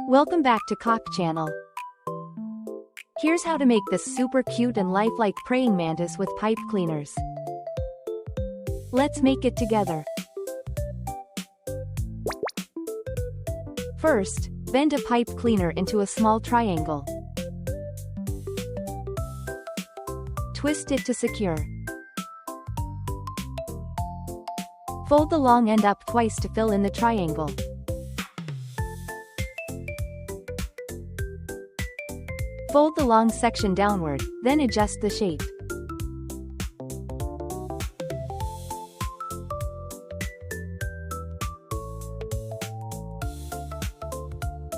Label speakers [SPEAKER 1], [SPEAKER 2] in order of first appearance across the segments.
[SPEAKER 1] Welcome back to Cock Channel. Here's how to make this super cute and lifelike praying mantis with pipe cleaners. Let's make it together. First, bend a pipe cleaner into a small triangle. Twist it to secure. Fold the long end up twice to fill in the triangle. Fold the long section downward, then adjust the shape.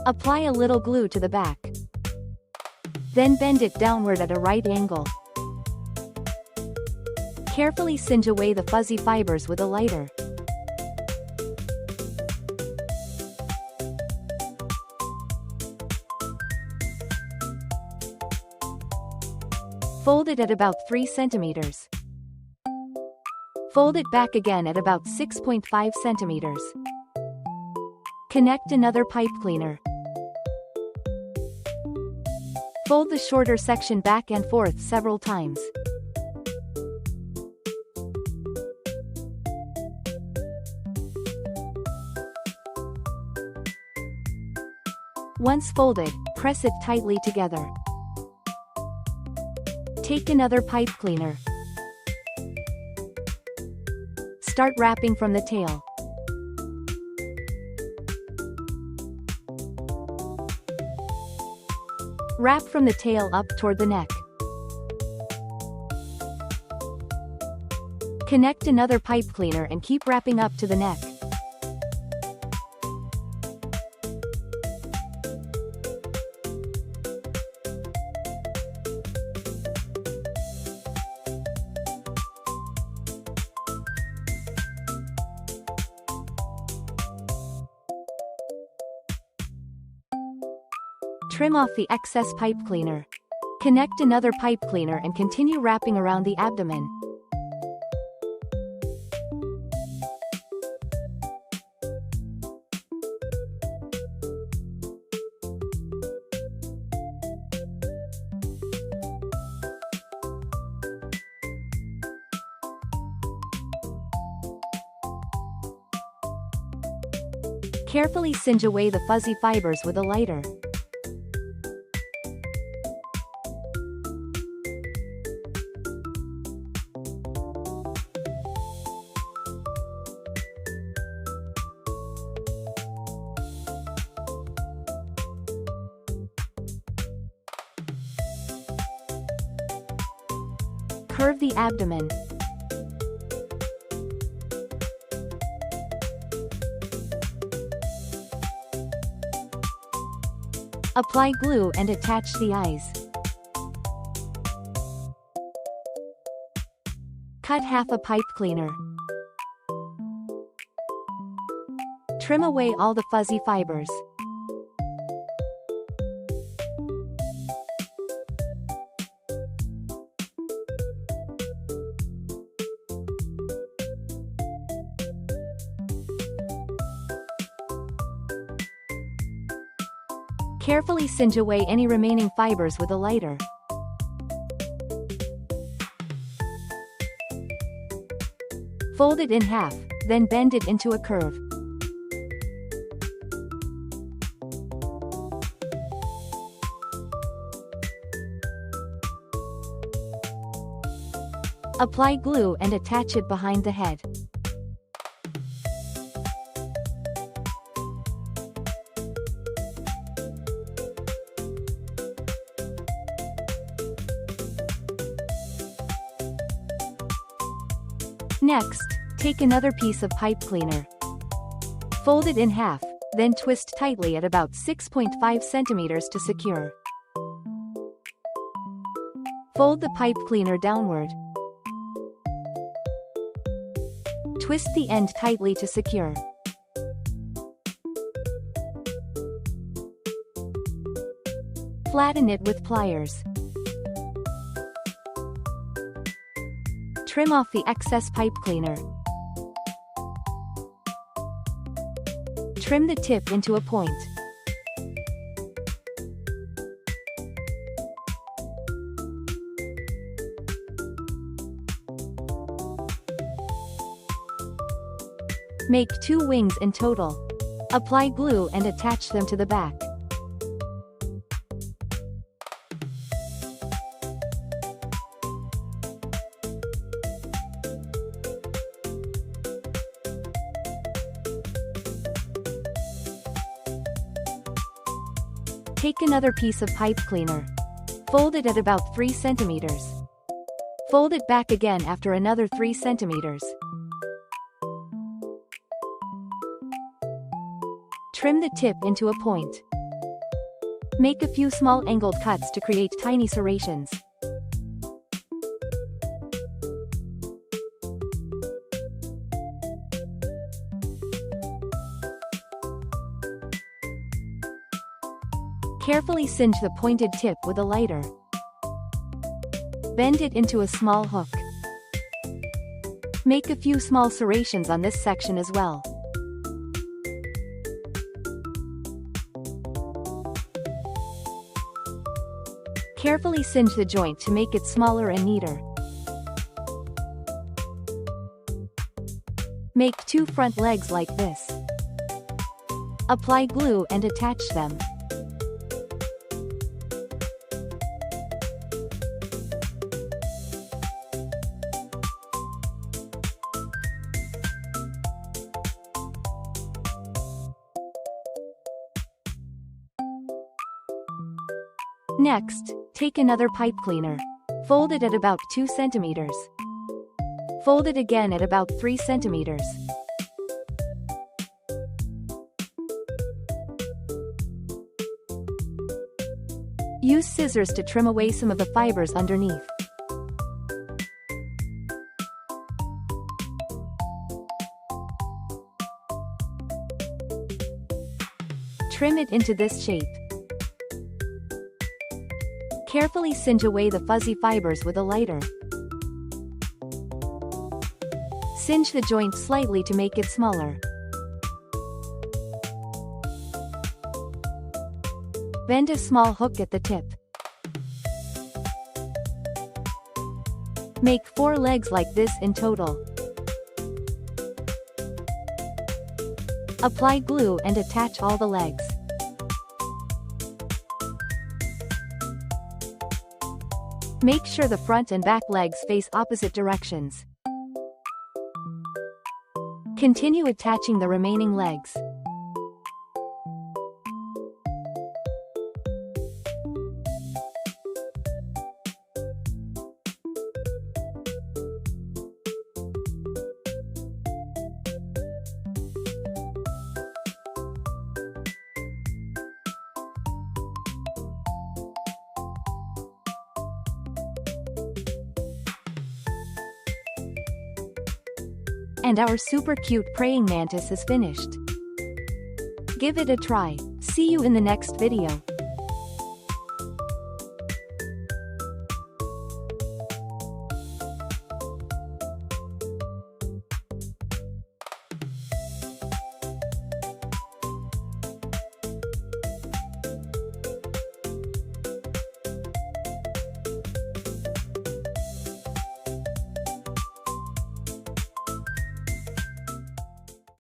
[SPEAKER 1] Apply a little glue to the back. Then bend it downward at a right angle. Carefully singe away the fuzzy fibers with a lighter. Fold it at about 3 centimeters. Fold it back again at about 6.5 centimeters. Connect another pipe cleaner. Fold the shorter section back and forth several times. Once folded, press it tightly together. Take another pipe cleaner. Start wrapping from the tail. Wrap from the tail up toward the neck. Connect another pipe cleaner and keep wrapping up to the neck. Trim off the excess pipe cleaner. Connect another pipe cleaner and continue wrapping around the abdomen. Carefully singe away the fuzzy fibers with a lighter. Curve the abdomen. Apply glue and attach the eyes. Cut half a pipe cleaner. Trim away all the fuzzy fibers. Carefully singe away any remaining fibers with a lighter. Fold it in half, then bend it into a curve. Apply glue and attach it behind the head. Next, take another piece of pipe cleaner. Fold it in half, then twist tightly at about 6.5 centimeters to secure. Fold the pipe cleaner downward. Twist the end tightly to secure. Flatten it with pliers. Trim off the excess pipe cleaner. Trim the tip into a point. Make 2 wings in total. Apply glue and attach them to the back. Take another piece of pipe cleaner. Fold it at about 3 centimeters. Fold it back again after another 3 centimeters. Trim the tip into a point. Make a few small angled cuts to create tiny serrations. Carefully singe the pointed tip with a lighter. Bend it into a small hook. Make a few small serrations on this section as well. Carefully singe the joint to make it smaller and neater. Make 2 front legs like this. Apply glue and attach them. Next, take another pipe cleaner. Fold it at about 2 centimeters. Fold it again at about 3 centimeters. Use scissors to trim away some of the fibers underneath. Trim it into this shape. Carefully singe away the fuzzy fibers with a lighter. Singe the joint slightly to make it smaller. Bend a small hook at the tip. Make 4 legs like this in total. Apply glue and attach all the legs. Make sure the front and back legs face opposite directions. Continue attaching the remaining legs. And our super cute praying mantis is finished. Give it a try. See you in the next video.